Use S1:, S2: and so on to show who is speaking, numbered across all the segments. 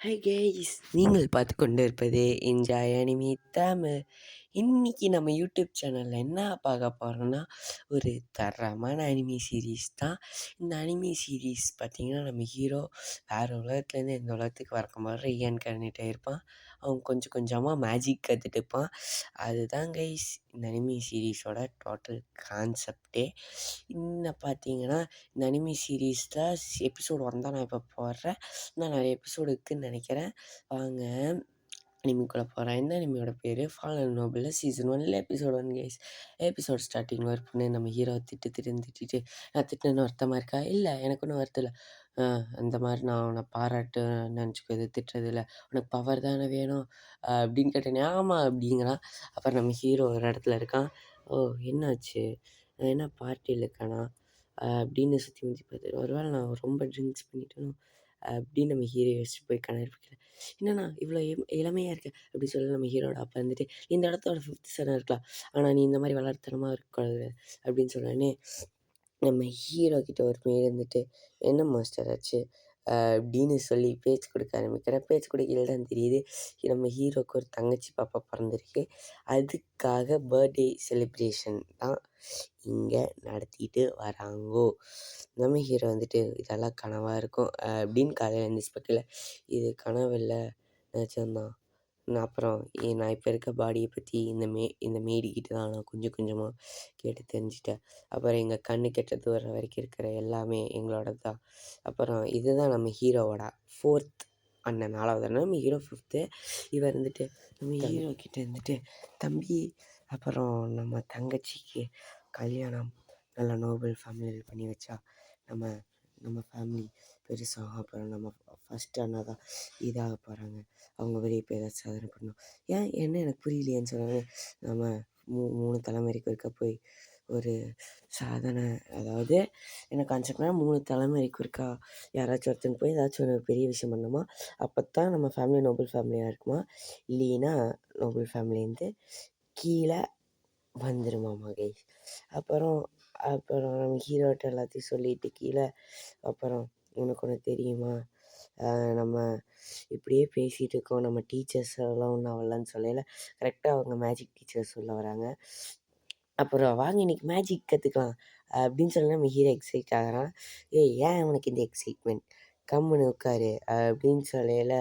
S1: High guys, நீங்கள் பார்த்து கொண்டு இருப்பது என்ஜாய் அனிமி தமிழ். இன்றைக்கி நம்ம யூடியூப் சேனலில் என்ன பார்க்க போகிறோம்னா, ஒரு தரமான அனிமி சீரீஸ் தான். இந்த அனிமி சீரீஸ் பார்த்திங்கன்னா, நம்ம ஹீரோ வேறு உலகத்துலேருந்து இந்த உலகத்துக்கு வரக்கும்போது ரீஎன்கார்னேட் ஆகிருப்பான். அவன் கொஞ்சம் கொஞ்சமாக மேஜிக் கற்றுட்டு இருப்பான். அதுதான் கைஸ் இந்த அனிமி சீரீஸோட டோட்டல் கான்செப்டே. பார்த்திங்கன்னா, இந்த அனிமி சீரீஸில் எபிசோடு 1 தான் நான் இப்போ போடுறேன். இன்னும் நிறைய எபிசோடு இருக்குதுன்னு நினைக்கிறேன். வாங்க அனிமிக்குள்ளே போகிறேன். இந்த அனிமியோட பேர் fallen noble season 1 episode 1 guys. Episode ஸ்டார்டிங்கில் ஒரு பொண்ணு நம்ம ஹீரோவை திட்டிட்டு நான் திட்டினேன்னு வருத்தமாக இருக்கா? இல்லை, எனக்கு ஒன்றும் வருத்தம் இல்லை. அந்த மாதிரி நான் உன்னை பாராட்டு நினச்சிக்கோ, இது திட்டுறதில்ல, உனக்கு பவர் தானே வேணும் அப்படின்னு கேட்டேனே. ஆமாம் அப்படிங்கிறான். அப்புறம் நம்ம ஹீரோ ஒரு இடத்துல இருக்கான். ஓ, என்னாச்சு, என்ன பார்ட்டியில் இருக்கானா அப்படின்னு சுற்றி முற்றி பார்த்து, ஒருவேளை நான் ரொம்ப ட்ரிங்க்ஸ் பண்ணிட்டேனோ அப்படின்னு நம்ம ஹீரோ யோசிச்சு போய் கனவு என்னண்ணா இவ்வளோ இளமையாக இருக்க அப்படி சொல்லி நம்ம ஹீரோட அப்பா வந்துட்டு, இந்த இடத்தோட 5th சனம் இருக்கலாம், ஆனால் நீ இந்த மாதிரி வளர்த்தனமாக இருக்கக்கூடாது அப்படின்னு சொன்னோடனே நம்ம ஹீரோ கிட்ட ஒரு மாரி இருந்துட்டு, என்ன மாஸ்டர் ஆச்சு அப்படின்னு சொல்லி பேச்சு கொடுக்க ஆரம்பிக்கிறேன். பேச்சு கொடுக்கையில தான் தெரியுது நம்ம ஹீரோவுக்கு ஒரு தங்கச்சி பாப்பா பிறந்திருக்கு. அதுக்காக பர்த்டே செலிப்ரேஷன் தான் இங்கே நடத்திட்டு வராங்கோ. நம்ம ஹீரோ வந்துட்டு இதெல்லாம் கனவாக இருக்கும் அப்படின்னு காலையில் எழுந்திரிச்சு பார்க்கல, இது கனவு இல்லை, நிஜம்தான். நான் அப்புறம் நான் இப்போ இருக்க பாடியை பற்றி இந்த மேடிக்கிட்ட தான் நான் கொஞ்சம் கொஞ்சமாக கேட்டு தெரிஞ்சுட்டேன். அப்புறம் எங்கள் கண்ணு கெட்ட தூரம் வரைக்கும் இருக்கிற எல்லாமே எங்களோட தான். அப்புறம் இதுதான் நம்ம ஹீரோவோட 4th அண்ணன், 4வது அண்ணன். நம்ம ஹீரோ 5th. இவர் இருந்துட்டு நம்ம ஹீரோ கிட்ட இருந்துட்டு, தம்பி அப்புறம் நம்ம தங்கச்சிக்கு கல்யாணம் நல்லா நோபல் ஃபேமிலியில் பண்ணி வச்சா நம்ம நம்ம ஃபேமிலி பெருசாகும். அப்புறம் நம்ம ஃபஸ்ட்டு அண்ணா தான் இதாக போகிறாங்க, அவங்க வெளியே போய் ஏதாச்சும் சாதனை பண்ணணும். ஏன் என்ன எனக்கு புரியலையேன்னு சொன்னாங்க. நம்ம 3 தலைமுறைக்கு ஒருக்கா போய் ஒரு சாதனை, அதாவது என்ன கான்செப்ட்னா 3 தலைமுறைக்கு ஒருக்கா யாராச்சும் ஒருத்தங்க போய் ஏதாச்சும் ஒரு பெரிய விஷயம் பண்ணணுமா, அப்போ தான் நம்ம ஃபேமிலி நோபல் ஃபேமிலியாக இருக்குமா, இல்லைன்னா நோபல் ஃபேமிலிலேருந்து கீழே வந்துருமாமா கைஸ். அப்புறம் அப்புறம் நம்ம ஹீரோட்ட எல்லாத்தையும் சொல்லிட்டு கீழே, அப்புறம் உனக்கு ஒன்று தெரியுமா, நம்ம இப்படியே பேசிகிட்டு இருக்கோம், நம்ம டீச்சர்ஸ் எல்லாம் ஒன்றும் ஆகலன்னு சொல்லல, கரெக்டாக அவங்க மேஜிக் டீச்சர்ஸ் சொல்ல வராங்க. அப்புறம் வாங்க இன்றைக்கி மேஜிக் கற்றுக்கலாம் அப்படின்னு சொல்லி நம்ம ஹீரோ எக்ஸைட் ஆகிறான். ஏன் உனக்கு இந்த எக்ஸைட்மெண்ட், கம்முன்னு உட்காரு அப்படின்னு சொல்லையில்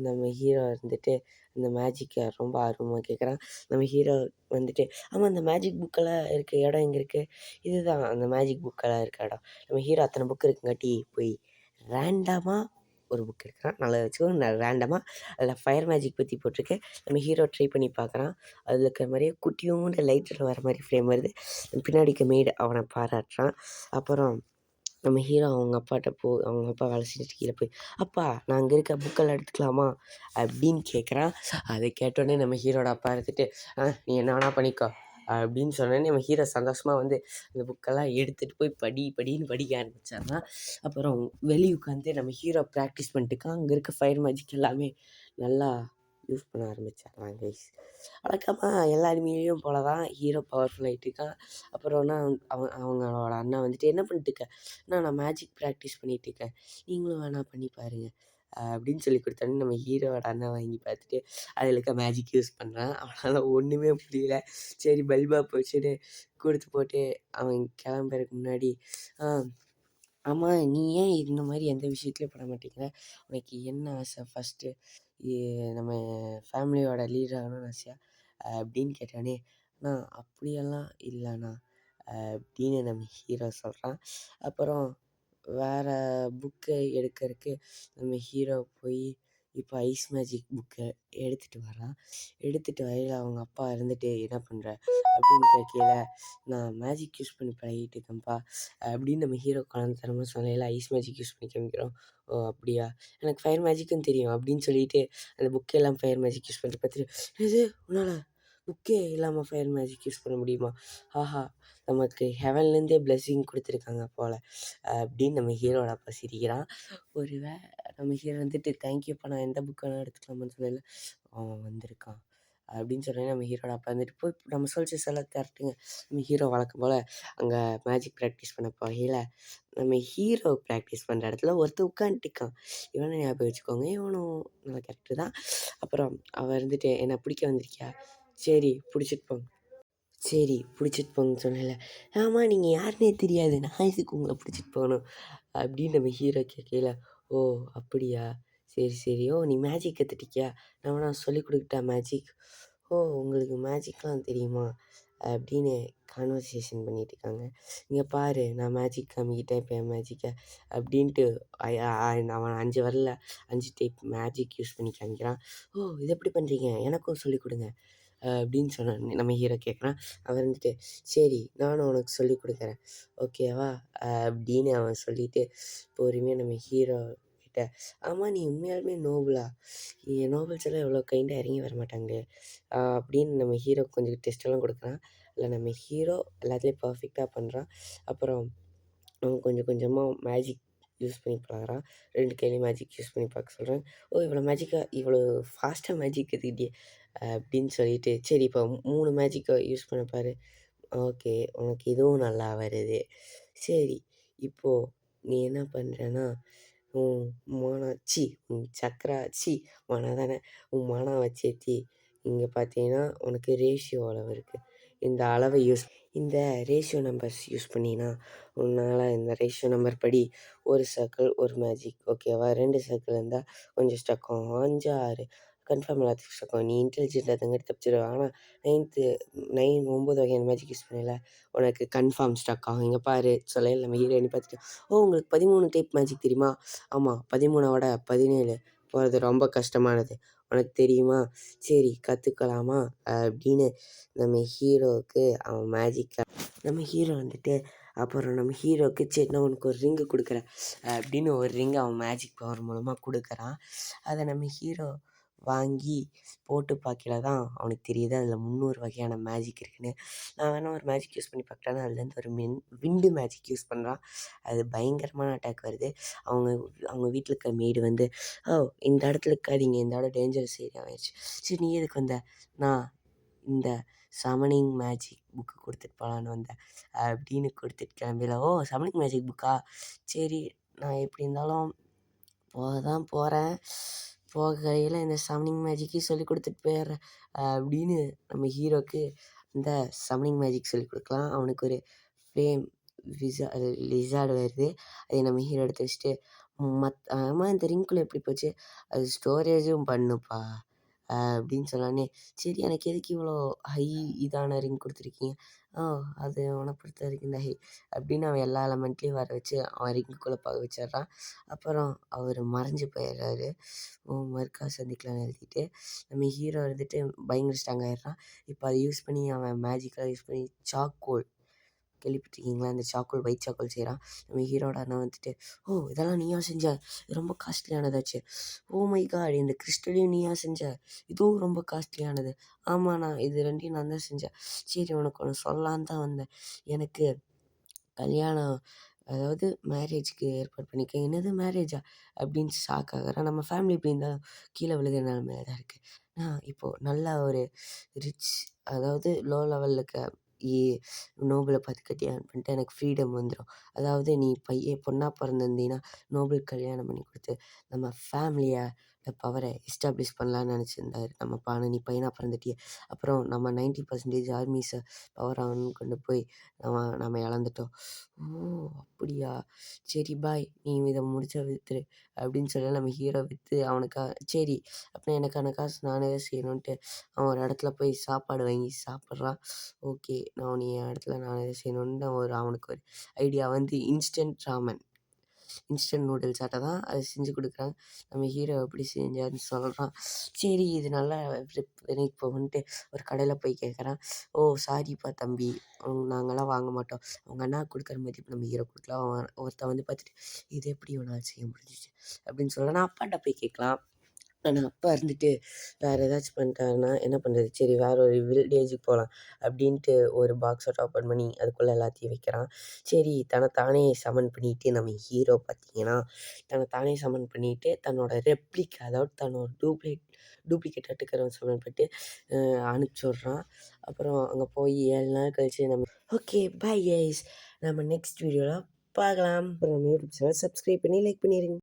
S1: நம்ம ஹீரோ இருந்துட்டு இந்த மேஜிக்கை ரொம்ப ஆர்வமாக கேட்குறான். நம்ம ஹீரோ வந்துட்டு, ஆமாம் அந்த மேஜிக் புக்கெல்லாம் இருக்க இடம் எங்கே இருக்குது, இதுதான் அந்த மேஜிக் புக்கெல்லாம் இருக்க இடம். நம்ம ஹீரோ அத்தனை புக்கு இருக்குங்காட்டி போய் ரேண்டமாக ஒரு புக் எடுக்கிறான். நல்லா வச்சுக்கோ, ரேண்டமாக அதில் ஃபயர் மேஜிக் பற்றி போட்டிருக்கு. நம்ம ஹீரோ ட்ரை பண்ணி பார்க்குறான். அதில் இருக்கிற மாதிரியே குட்டியோண்டு லைட்டில் வர மாதிரி ஃப்ரேம் வருது. பின்னாடிக்கு மேடு அவனை பாராட்டுறான். அப்புறம் நம்ம ஹீரோ அவங்க அப்பாட்ட அவங்க அப்பா வேலை செஞ்சுட்டு கீழே போய், அப்பா நான் அங்கே இருக்க புக்கெல்லாம் எடுத்துக்கலாமா அப்படின்னு கேட்குறான். அதை கேட்டோடனே நம்ம ஹீரோட அப்பா எடுத்துகிட்டு, நீ என்ன வேணா பண்ணிக்கோ அப்படின்னு சொன்னோடனே நம்ம ஹீரோ சந்தோஷமாக வந்து அந்த புக்கெல்லாம் எடுத்துகிட்டு போய் படின்னு படிக்க ஆரம்பிச்சாருன்னா. அப்புறம் வெளியே உட்காந்து நம்ம ஹீரோ ப்ராக்டிஸ் பண்ணிட்டுருக்கான். அங்கே இருக்க ஃபயர் மேஜிக் எல்லாமே நல்லா யூஸ் பண்ண ஆரம்பித்தாங்க கைஸ். வழக்கமாக எல்லா அனிமிலையும் போல தான் ஹீரோ பவர்ஃபுல் ஆகிட்டு இருக்கான். அப்புறம்னா அவங்களோட அண்ணன் வந்துட்டு, என்ன பண்ணிட்டுருக்க, நான் மேஜிக் ப்ராக்டிஸ் பண்ணிகிட்ருக்கேன், நீங்களும் வேணா பண்ணி பாருங்கள் அப்படின்னு சொல்லி கொடுத்தோன்னே நம்ம ஹீரோவோட அண்ணன் வாங்கி பார்த்துட்டு அதில் இருக்க மேஜிக் யூஸ் பண்ணுறான். அவனால் ஒன்றுமே புரியல. சரி பல்பா போச்சுன்னு கொடுத்து போட்டு அவன் கிளம்புறதுக்கு முன்னாடி, ஆமாம் நீ ஏன் இந்த மாதிரி எந்த விஷயத்துலையும் பண்ண மாட்டேங்கிற, உனக்கு என்ன ஆசை ஃபஸ்ட்டு, நம்ம ஃபேமிலியோட லீடர் ஆகணும்னு ஆசையா அப்படின்னு கேட்டானே. அப்படியெல்லாம் இல்லைண்ணா அப்படின்னு நம்ம ஹீரோ சொல்கிறான். அப்புறம் வேறு புக்கு எடுக்கிறதுக்கு நம்ம ஹீரோ போய் இப்போ ஐஸ் மேஜிக் புக்கை எடுத்துகிட்டு வரான். எடுத்துகிட்டு வரையில் அவங்க அப்பா இருந்துட்டு, என்ன பண்ணுற அப்படின்னு கேட்கல, நான் மேஜிக் யூஸ் பண்ணி பழகிட்டு இருக்கேன்ப்பா அப்படின்னு நம்ம ஹீரோ குழந்தைத்தனமாக சொன்னையில் ஐஸ் மேஜிக் யூஸ் பண்ணி காமிக்கிறோம். ஓ அப்படியா, எனக்கு ஃபயர் மேஜிக்கும் தெரியும் அப்படின்னு சொல்லிட்டு அந்த புக்கெல்லாம் ஃபயர் மேஜிக் யூஸ் பண்ணிட்டு பார்த்துட்டு, இது உன்னால் புக்கே இல்லாமல் ஃபயர் மேஜிக் யூஸ் பண்ண முடியுமா, ஆஹா நமக்கு ஹெவன்லேருந்தே பிளெஸ்ஸிங் கொடுத்துருக்காங்க போல் அப்படின்னு நம்ம ஹீரோட அப்பா சிரிக்கிறான். நம்ம ஹீரோ வந்துட்டு, தேங்க்யூப்பா நான் எந்த புக் வேணால் எடுத்துக்கலாமான்னு சொல்லல, அவன் வந்திருக்கான் அப்படின்னு சொன்னோனே நம்ம ஹீரோட அப்பா வந்துட்டு, போய் நம்ம எல்லாம் கரெக்ட்டுங்க. நம்ம ஹீரோ வழக்கம் போல அங்கே மேஜிக் ப்ராக்டிஸ் பண்ண போகையில, நம்ம ஹீரோ ப்ராக்டிஸ் பண்ணுற இடத்துல ஒருத்தன் உட்காந்துட்டுருக்கான். இவனை ஞாபகம் வச்சுக்கோங்க, இவனும் நல்லா கரெக்டு தான். அப்புறம் அவன் இருந்துட்டு, "என்ன பிடிக்க வந்திருக்கியா? சரி பிடிச்சிட்டு போங்க." சரி பிடிச்சிட்டு போங்கன்னு சொன்னேன்ல. ஆமா நீங்கள் யாருன்னே தெரியாது. நான் எதுக்கு உங்கள பிடிச்சிட்டு போகணும்? அப்படின்னு நம்ம ஹீரோ கேட்கையில, ஓ! அப்படியா? சரி, சரி. ஓ! நீ மேஜிக் கத்துட்டியா? நான் வேணா சொல்லிக் குடுக்கட்டா மேஜிக்? ஓ! உங்களுக்கு மேஜிக்லாம் தெரியுமா? அப்படின்னு கான்வர்சேஷன் பண்ணிட்டு இருக்காங்க. இங்க பாரு நான் மேஜிக் காமிக்கிட்டேன் இப்ப என் மேஜிக்க அப்படின்ட்டு அவன் 5 விரல்ல 5 டைப் மேஜிக் யூஸ் பண்ணி காமிக்கிறான். ஓ! இத எப்படி பண்றீங்க? எனக்கும் சொல்லிக் குடுங்க. அப்படின்னு சொன்ன நம்ம ஹீரோ கேட்குறான். அவன் வந்துட்டு, சரி நானும் உனக்கு சொல்லிக் குடுக்குறேன். ஓகேவா? அப்படின்னு அவன் சொல்லிட்டு பொறுமையா நம்ம ஹீரோ கிட்ட, ஆமா நீ உண்மையாலுமே நோபலா? நோபல்ஸ் எல்லாம் இவ்வளோ கைண்டா இறங்கி வரமாட்டாங்களே! அப்படின்னு நம்ம ஹீரோக்கு கொஞ்சம் டெஸ்ட்டெல்லாம் குடுக்குறான். அதில நம்ம ஹீரோ எல்லாத்துலயும் பெர்ஃபெக்ட்டா பண்றான். அப்புறம் அவன் கொஞ்சம் கொஞ்சமா மேஜிக் யூஸ் பண்ணி பழகுறான். 2 கையிலயும் மேஜிக் யூஸ் பண்ணி பார்க்க சொல்றேன். ஓ! இவ்வளோ ஃபாஸ்ட்டா மேஜிக் கத்துக்கிட்டியே! அப்படின்னு சொல்லிட்டு, சரி இப்போ 3 மேஜிக்க யூஸ் பண்ண பாரு. ஓகே. உனக்கு இதுவும் நல்லா வருது. சரி, இப்போ நீ என்ன பண்றன்னா, உன் மோனா ச்சீ உன் சக்ரா ச்சீ மனா தானே. உன் மனாவ சேர்த்தி இங்க பார்த்தீங்கன்னா, உனக்கு ரேஷியோ அளவு இருக்கு. இந்த அளவ யூஸ் இந்த ரேஷியோ நம்பர்ஸ் யூஸ் பண்ணீன்னா, உன்னால இந்த ரேஷியோ நம்பர் படி 1 சர்க்கிள் 1 மேஜிக் ஓகேவா? 2 சர்க்கிள் இருந்தா கொஞ்சம் ஸ்டக் ஆகும். 5, 6 கன்ஃபார்ம் எல்லாத்துக்கும் ஸ்டக் ஆகும். நீ இன்டெலிஜென்ட் அதுங்காட்டி தப்பிச்சுருவ. ஆனா 9த்து 9 வகையான மேஜிக் யூஸ் பண்ணயில, உனக்கு கன்ஃபார்ம் ஸ்டக் ஆகும். இங்க பாரு சொல்லையில நம்ம ஹீரோயினி பார்த்துட்டு, ஓ! உங்களுக்கு 13 டைப் மேஜிக் தெரியுமா? ஆமா 13 17 போறது ரொம்ப கஷ்டமானது. உனக்கு தெரியுமா? சரி கத்துக்கலாமா? அப்படின்னு நம்ம ஹீரோவுக்கு அவன் நம்ம ஹீரோ வந்துட்டு அப்புறம் நம்ம ஹீரோவுக்கு சரி நான் உனக்கு ஒரு ரிங்கு குடுக்குறேன் அப்படின்னு ஒரு ரிங் அவன் மேஜிக் பவர் மூலமா குடுக்குறான். அத நம்ம ஹீரோ வாங்கி போட்டு பார்க்கையில தான் அவனுக்கு தெரியுது அதில 300 வகையான மேஜிக் இருக்குன்னு. நான் வேணா ஒரு மேஜிக் யூஸ் பண்ணி பார்க்குறேன்னு அதுலேருந்து ஒரு விண்டு மேஜிக் யூஸ் பண்ணுறான். அது பயங்கரமான அட்டாக் வருது. அவங்க அவங்க வீட்ல இருக்க மெய்டு வந்து, "ஓ! இந்த இடத்துல இருக்காதீங்க. இந்த இடம் டேஞ்சரஸ் ஏரியா ஆயிருச்சு." "சரி நீ எதுக்கு வந்த?" "நான் இந்த சமனிங் மேஜிக் புக்கு குடுத்துட்டு போலான்னு வந்தேன்." அப்படின்னு குடுத்துட்டு கிளம்பையில, "ஓ! சமனிங் மேஜிக் புக்கா? சரி நான் எப்படி இருந்தாலும் போக தான் போறேன். போகையில இந்த சம்னிங் மேஜிக்கையும் சொல்லிக் குடுத்துட்டு போயிர்றேன்." அப்படின்னு நம்ம ஹீரோக்கு இந்த சம்னிங் மேஜிக் சொல்லிக் குடுக்கலாம். அவனுக்கு ஒரு ஃப்ளேம் லிசார்ட் வருது. அதை நம்ம ஹீரோ எடுத்து வச்சுட்டு, ஆமா இந்த ரிங்குக்குள்ள எப்படி போச்சு? அது ஸ்டோரேஜும் பண்ணுப்பா. அப்படின்னு சொன்னோனே, சரி எனக்கு எதுக்கு இவ்வளோ ஹை இதான ரிங் குடுத்துருக்கீங்க? ஓ! அது உன்ன பொறுத்தவரைக்கும் இந்த ஹை அப்படின்னு அவன் எல்லா எலமெண்ட்லயும் வர வச்சு அவன் ரிங்குக்குள்ள போக வச்சிடுறான். அப்புறம் அவரு மறைஞ்சு போயிடுறாரு. மறுக்கா சந்திக்கலாம்னு எழுதிட்டு, நம்ம ஹீரோ இருந்துட்டு பயங்கர ஸ்ட்ராங் ஆயிடுறான். இப்ப அத யூஸ் பண்ணி அவன் மேஜிக்கலா யூஸ் பண்ணி சார்கோல் கேள்விப்பட்டுருக்கீங்களா? இந்த சார்கோல் ஒயிட் சார்கோல் செய்றான். நம்ம ஹீரோட அண்ணன் வந்துட்டு, "ஓ! இதெல்லாம் நீயா செஞ்ச? இது ரொம்ப காஸ்ட்லியானதாச்சே. Oh my God! இந்த கிறிஸ்டலையும் நீயா செஞ்ச? இதுவும் ரொம்ப காஸ்ட்லியானது." "ஆமாண்ணா, இது 2யும் நான் தான் செஞ்சேன்." "சரி உனக்கு ஒண்ணு சொல்லலான்னு தான் வந்தேன். எனக்கு கல்யாணம் அதாவது மேரேஜ்க்கு ஏற்பாடு பண்ணியிருக்கேன்." "என்னது மேரேஜா?" அப்படின்னு ஷாக் ஆகுறான். நம்ம ஃபேமிலி இப்படி இருந்தா கீழ விழுகுற நிலைமையில தான் இருக்கு. நான் இப்போ நல்லா ஒரு ரிச் அதாவது லோ லெவல்ல இருக்க இ நோபல பார்த்து கல்யாணம் பண்ணிட்டா எனக்கு ஃப்ரீடம் வந்துரும். அதாவது நீ பொண்ணா பொறந்திருந்தீன்னா, நோபல் கல்யாணம் பண்ணி குடுத்து, நம்ம ஃபேமிலிய பவர எஸ்டாப்ளிஷ் பண்ணலான்னு நெனச்சிருந்தாரு. ஆனா நீ பையனா பொறந்துட்டியே. அப்புறம் நம்ம 90% ஆர்மீஸ பவர் ஆன்னு கொண்டு போய் நம்ம இழந்துட்டோம். ஓ! அப்படியா? சரி பாய். நீ இத முடிச்சா வித்துரு. அப்படின்னு சொல்லி நம்ம ஹீரோ வித்து சரி அப்ப எனக்கான காசு நானே தான் செய்யணுன்ட்டு அவன் ஒரு இடத்துல போய் சாப்பாடு வாங்கி சாப்பிடுறான். ஓகே. நான் என் இடத்துல நானே தான் செய்யணும்னு அவனுக்கு ஒரு ஐடியா வந்து இன்ஸ்டன்ட் ராமன். இன்ஸ்டன்ட் நூடுல்ஸ் ஆட்ட தான் அத செஞ்சு குடுக்குறாங்க. நம்ம ஹீரோ எப்படி செஞ்சாருன்னு சொல்றான். சரி இது நல்லா விற்பனைக்கு போகுன்ட்டு ஒரு கடையில போய் கேட்குறான். "ஓ! சாரிப்பா தம்பி. நாங்கலாம் வாங்க மாட்டோம்." அவங்க அண்ணாக்கு குடுக்குற மதிப்பு நம்ம ஹீரோ குடுக்கலாம். அவன் ஒருத்தன் வந்து பார்த்துட்டு, "இது எப்படி இவனால செய்ய முடிஞ்சுச்சு?" அப்படின்னு சொல்ல நான் அப்பாட்ட போய் கேட்கலாம். ஆனா, அப்பா இருந்துட்டு வேறு ஏதாச்சும் பண்ணிட்டாருன்னா என்ன பண்ணுறது? சரி வேற ஒரு வில்லேஜுக்கு போலாம் அப்படின்ட்டு ஒரு பாக்ஸ ஓப்பன் பண்ணி அதுக்குள்ளே எல்லாத்தையும் வைக்கிறான். சரி தன்னைத்தானே சமன் பண்ணிட்டு நம்ம ஹீரோ பார்த்தீங்கன்னா, தன்னைத்தானே சமன் பண்ணிட்டு தன்னோட ரெப்ளிகா அதாவது தன்னோட டூப்ளிகேட் ஆட்டுக்கிறவன் சமன் பண்ணிட்டு அனுப்பிச்சி விட்றான். அப்புறம் அங்கே போய் 7 நாள் கழிச்சு நம்ம ஓகே பை கைஸ். நம்ம நெக்ஸ்ட் வீடியோல பார்க்கலாம். அப்புறம் நம்ம யூடியூப் சேனல் சப்ஸ்கிரைப் பண்ணி லைக் பண்ணிடுங்க.